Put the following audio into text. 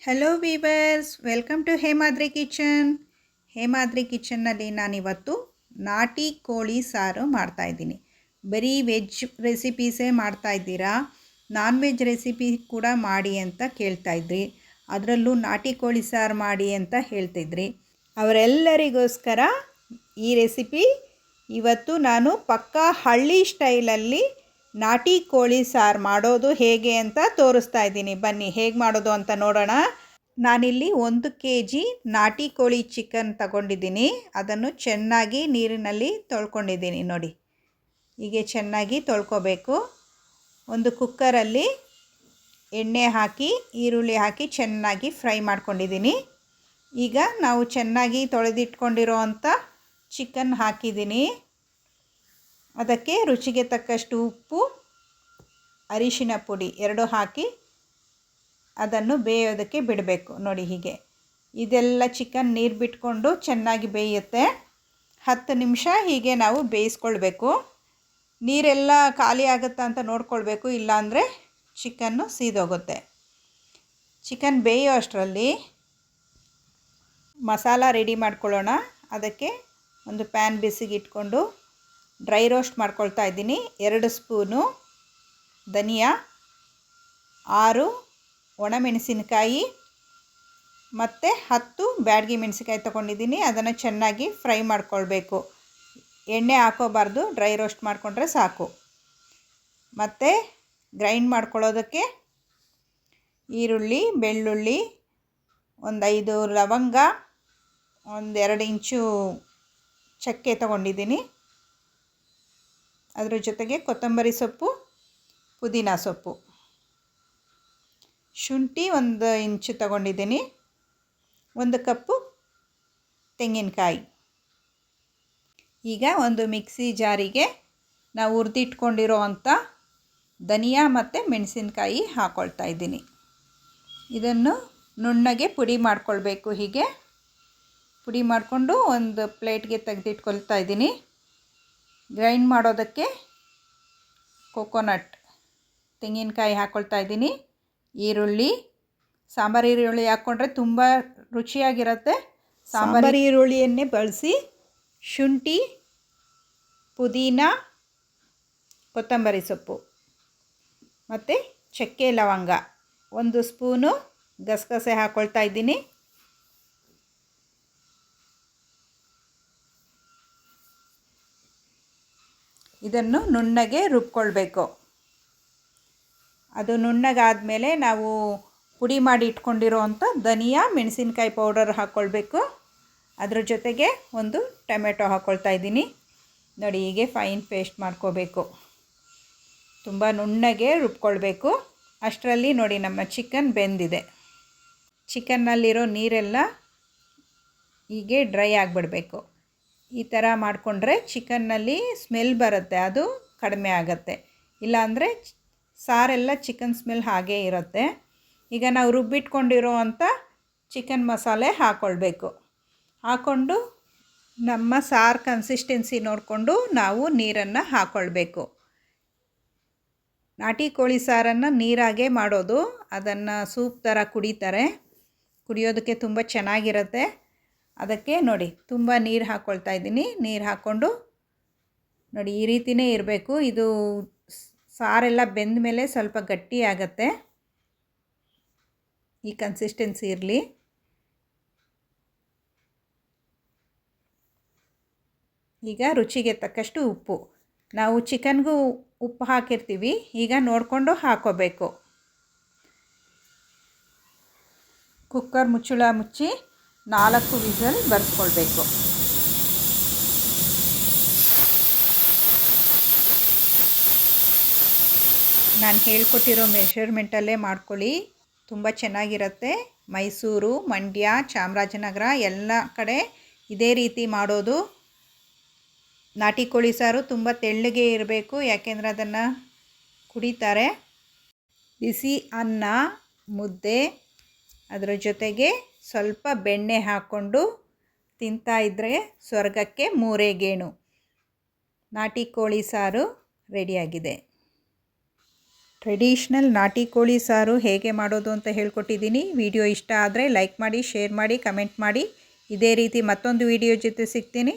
Hello viewers, welcome to Hemadri kitchen. Hemadri ಕಿಚನ್ನಲ್ಲಿ ನಾನಿವತ್ತು ನಾಟಿ ಕೋಳಿ ಸಾರು ಮಾಡ್ತಾಯಿದ್ದೀನಿ. ಬರೀ ವೆಜ್ ರೆಸಿಪೀಸೇ ಮಾಡ್ತಾಯಿದ್ದೀರಾ, ನಾನ್ ವೆಜ್ ರೆಸಿಪಿ ಕೂಡ ಮಾಡಿ ಅಂತ ಕೇಳ್ತಾಯಿದ್ರಿ. ಅದರಲ್ಲೂ ನಾಟಿ ಕೋಳಿ ಸಾರು ಮಾಡಿ ಅಂತ ಹೇಳ್ತಿದ್ರಿ. ಅವರೆಲ್ಲರಿಗೋಸ್ಕರ ಈ ರೆಸಿಪಿ ಇವತ್ತು ನಾನು ಪಕ್ಕಾ ಹಳ್ಳಿ ಸ್ಟೈಲಲ್ಲಿ ನಾಟಿ ಕೋಳಿ ಸಾರು ಮಾಡೋದು ಹೇಗೆ ಅಂತ ತೋರಿಸ್ತಾ ಇದ್ದೀನಿ. ಬನ್ನಿ ಹೇಗೆ ಮಾಡೋದು ಅಂತ ನೋಡೋಣ. ನಾನಿಲ್ಲಿ 1 kg ನಾಟಿ ಕೋಳಿ ಚಿಕನ್ ತಗೊಂಡಿದ್ದೀನಿ. ಅದನ್ನು ಚೆನ್ನಾಗಿ ನೀರಿನಲ್ಲಿ ತೊಳ್ಕೊಂಡಿದ್ದೀನಿ. ನೋಡಿ, ಹೀಗೆ ಚೆನ್ನಾಗಿ ತೊಳ್ಕೊಬೇಕು. ಒಂದು ಕುಕ್ಕರಲ್ಲಿ ಎಣ್ಣೆ ಹಾಕಿ ಈರುಳ್ಳಿ ಹಾಕಿ ಚೆನ್ನಾಗಿ ಫ್ರೈ ಮಾಡ್ಕೊಂಡಿದ್ದೀನಿ. ಈಗ ನಾವು ಚೆನ್ನಾಗಿ ತೊಳೆದಿಟ್ಕೊಂಡಿರೋ ಅಂಥ ಚಿಕನ್ ಹಾಕಿದ್ದೀನಿ. ಅದಕ್ಕೆ ರುಚಿಗೆ ತಕ್ಕಷ್ಟು ಉಪ್ಪು, ಅರಿಶಿನ ಪುಡಿ 2 ಹಾಕಿ ಅದನ್ನು ಬೇಯೋದಕ್ಕೆ ಬಿಡಬೇಕು. ನೋಡಿ, ಹೀಗೆ ಇದೆಲ್ಲ ಚಿಕನ್ ನೀರು ಬಿಟ್ಕೊಂಡು ಚೆನ್ನಾಗಿ ಬೇಯುತ್ತೆ. 10 ನಿಮಿಷ ಹೀಗೆ ನಾವು ಬೇಯಿಸ್ಕೊಳ್ಬೇಕು. ನೀರೆಲ್ಲ ಖಾಲಿ ಆಗುತ್ತಾ ಅಂತ ನೋಡ್ಕೊಳ್ಬೇಕು, ಇಲ್ಲಾಂದರೆ ಚಿಕನ್ನು ಸೀದೋಗುತ್ತೆ. ಚಿಕನ್ ಬೇಯೋ ಅಷ್ಟರಲ್ಲಿ ಮಸಾಲ ರೆಡಿ ಮಾಡ್ಕೊಳ್ಳೋಣ. ಅದಕ್ಕೆ ಒಂದು ಪ್ಯಾನ್ ಬಿಸಿಗೆ ಇಟ್ಕೊಂಡು ಡ್ರೈ ರೋಸ್ಟ್ ಮಾಡ್ಕೊಳ್ತಾ ಇದ್ದೀನಿ. 2 ಸ್ಪೂನು ಧನಿಯಾ, 6 ಒಣಮೆಣಸಿನಕಾಯಿ ಮತ್ತು 10 ಬ್ಯಾಡಗಿ ಮೆಣಸಿನಕಾಯಿ ತೊಗೊಂಡಿದ್ದೀನಿ. ಅದನ್ನು ಚೆನ್ನಾಗಿ ಫ್ರೈ ಮಾಡ್ಕೊಳ್ಬೇಕು. ಎಣ್ಣೆ ಹಾಕೋಬಾರ್ದು, ಡ್ರೈ ರೋಸ್ಟ್ ಮಾಡಿಕೊಂಡ್ರೆ ಸಾಕು. ಮತ್ತು ಗ್ರೈಂಡ್ ಮಾಡ್ಕೊಳ್ಳೋದಕ್ಕೆ ಈರುಳ್ಳಿ, ಬೆಳ್ಳುಳ್ಳಿ, ಒಂದು 5 ಲವಂಗ, ಒಂದು 2 ಇಂಚು ಚಕ್ಕೆ ತೊಗೊಂಡಿದ್ದೀನಿ. ಅದ್ರ ಜೊತೆಗೆ ಕೊತ್ತಂಬರಿ ಸೊಪ್ಪು, ಪುದೀನ ಸೊಪ್ಪು, ಶುಂಠಿ 1 ಇಂಚು ತಗೊಂಡಿದ್ದೀನಿ, 1 ಕಪ್ಪು ತೆಂಗಿನಕಾಯಿ. ಈಗ ಒಂದು ಮಿಕ್ಸಿ ಜಾರಿಗೆ ನಾವು ಹುರಿದಿಟ್ಕೊಂಡಿರೋ ಅಂಥ ಧನಿಯಾ ಮತ್ತು ಮೆಣಸಿನಕಾಯಿ ಹಾಕ್ಕೊಳ್ತಾ ಇದ್ದೀನಿ. ಇದನ್ನು ನುಣ್ಣಗೆ ಪುಡಿ ಮಾಡ್ಕೊಳ್ಬೇಕು. ಹೀಗೆ ಪುಡಿ ಮಾಡಿಕೊಂಡು ಒಂದು ಪ್ಲೇಟ್ಗೆ ತೆಗೆದಿಟ್ಕೊಳ್ತಾ ಇದ್ದೀನಿ. ಗ್ರೈಂಡ್ ಮಾಡೋದಕ್ಕೆ ಕೋಕೋನಟ್ ತೆಂಗಿನಕಾಯಿ ಹಾಕ್ಕೊಳ್ತಾ ಇದ್ದೀನಿ. ಈರುಳ್ಳಿ, ಸಾಂಬಾರು ಈರುಳ್ಳಿ ಹಾಕ್ಕೊಂಡ್ರೆ ತುಂಬ ರುಚಿಯಾಗಿರುತ್ತೆ. ಸಾಂಬಾರು ಈರುಳ್ಳಿಯನ್ನೇ ಬಳಸಿ. ಶುಂಠಿ, ಪುದೀನ, ಕೊತ್ತಂಬರಿ ಸೊಪ್ಪು ಮತ್ತು ಚಕ್ಕೆ ಲವಂಗ, 1 ಸ್ಪೂನು ಗಸಗಸೆ ಹಾಕ್ಕೊಳ್ತಾ ಇದ್ದೀನಿ. ಇದನ್ನು ನುಣ್ಣಗೆ ರುಬ್ಕೊಳ್ಬೇಕು. ಅದು ನುಣ್ಣಗಾದಮೇಲೆ ನಾವು ಪುಡಿ ಮಾಡಿ ಇಟ್ಕೊಂಡಿರೋ ಅಂಥ ಧನಿಯಾ ಮೆಣಸಿನಕಾಯಿ ಪೌಡರ್ ಹಾಕ್ಕೊಳ್ಬೇಕು. ಅದ್ರ ಜೊತೆಗೆ ಒಂದು ಟೊಮೆಟೊ ಹಾಕ್ಕೊಳ್ತಾ ಇದ್ದೀನಿ. ನೋಡಿ, ಹೀಗೆ ಫೈನ್ ಪೇಸ್ಟ್ ಮಾಡ್ಕೋಬೇಕು. ತುಂಬ ನುಣ್ಣಗೆ ರುಬ್ಕೊಳ್ಬೇಕು. ಅಷ್ಟರಲ್ಲಿ ನೋಡಿ, ನಮ್ಮ ಚಿಕನ್ ಬೆಂದಿದೆ. ಚಿಕನ್ನಲ್ಲಿರೋ ನೀರೆಲ್ಲ ಹೀಗೆ ಡ್ರೈ ಆಗಿಬಿಡಬೇಕು. ಈ ಥರ ಮಾಡಿಕೊಂಡ್ರೆ ಚಿಕನ್ನಲ್ಲಿ ಸ್ಮೆಲ್ ಬರುತ್ತೆ, ಅದು ಕಡಿಮೆ ಆಗುತ್ತೆ. ಇಲ್ಲಾಂದರೆ ಸಾರೆಲ್ಲ ಚಿಕನ್ ಸ್ಮೆಲ್ ಹಾಗೇ ಇರುತ್ತೆ. ಈಗ ನಾವು ರುಬ್ಬಿಟ್ಕೊಂಡಿರೋ ಅಂಥ ಚಿಕನ್ ಮಸಾಲೆ ಹಾಕ್ಕೊಳ್ಬೇಕು. ಹಾಕ್ಕೊಂಡು ನಮ್ಮ ಸಾರು ಕನ್ಸಿಸ್ಟೆನ್ಸಿ ನೋಡಿಕೊಂಡು ನಾವು ನೀರನ್ನು ಹಾಕ್ಕೊಳ್ಬೇಕು. ನಾಟಿ ಕೋಳಿ ಸಾರನ್ನು ನೀರಾಗೆ ಮಾಡೋದು, ಅದನ್ನು ಸೂಪ್ ಥರ ಕುಡಿತಾರೆ. ಕುಡಿಯೋದಕ್ಕೆ ತುಂಬ ಚೆನ್ನಾಗಿರುತ್ತೆ. ಅದಕ್ಕೆ ನೋಡಿ, ತುಂಬ ನೀರು ಹಾಕ್ಕೊಳ್ತಾ ಇದ್ದೀನಿ. ನೀರು ಹಾಕ್ಕೊಂಡು ನೋಡಿ, ಈ ರೀತಿಯೇ ಇರಬೇಕು. ಇದು ಸಾರೆಲ್ಲ ಬೆಂದ ಮೇಲೆ ಸ್ವಲ್ಪ ಗಟ್ಟಿ ಆಗುತ್ತೆ. ಈ ಕನ್ಸಿಸ್ಟೆನ್ಸಿ ಇರಲಿ. ಈಗ ರುಚಿಗೆ ತಕ್ಕಷ್ಟು ಉಪ್ಪು. ನಾವು ಚಿಕನ್ಗೂ ಉಪ್ಪು ಹಾಕಿರ್ತೀವಿ, ಈಗ ನೋಡಿಕೊಂಡು ಹಾಕ್ಕೋಬೇಕು. ಕುಕ್ಕರ್ ಮುಚ್ಚಳ ಮುಚ್ಚಿ 4 ವಿಸಲ್ ಬರೆಸ್ಕೊಳ್ಬೇಕು. ನಾನು ಹೇಳ್ಕೊಟ್ಟಿರೋ ಮೆಷರ್ಮೆಂಟಲ್ಲೇ ಮಾಡ್ಕೊಳ್ಳಿ, ತುಂಬ ಚೆನ್ನಾಗಿರುತ್ತೆ. ಮೈಸೂರು, ಮಂಡ್ಯ, ಚಾಮರಾಜನಗರ ಎಲ್ಲ ಕಡೆ ಇದೇ ರೀತಿ ಮಾಡೋದು. ನಾಟಿ ಕೋಳಿ ಸಾರು ತುಂಬ ತೆಳ್ಳಗೆ ಇರಬೇಕು, ಯಾಕೆಂದರೆ ಅದನ್ನು ಕುಡಿತಾರೆ. ಬಿಸಿ ಅನ್ನ, ಮುದ್ದೆ, ಅದರ ಜೊತೆಗೆ ಸ್ವಲ್ಪ ಬೆಣ್ಣೆ ಹಾಕ್ಕೊಂಡು ತಿಂತಾಯಿದ್ರೆ ಸ್ವರ್ಗಕ್ಕೆ 3 ಗೇಣು. ನಾಟಿ ಕೋಳಿ ಸಾರು ರೆಡಿಯಾಗಿದೆ. ಟ್ರೆಡಿಷ್ನಲ್ ನಾಟಿ ಕೋಳಿ ಸಾರು ಹೇಗೆ ಮಾಡೋದು ಅಂತ ಹೇಳ್ಕೊಟ್ಟಿದ್ದೀನಿ. ವಿಡಿಯೋ ಇಷ್ಟ ಆದರೆ ಲೈಕ್ ಮಾಡಿ, ಶೇರ್ ಮಾಡಿ, ಕಮೆಂಟ್ ಮಾಡಿ. ಇದೇ ರೀತಿ ಮತ್ತೊಂದು ವಿಡಿಯೋ ಜೊತೆ ಸಿಗ್ತೀನಿ.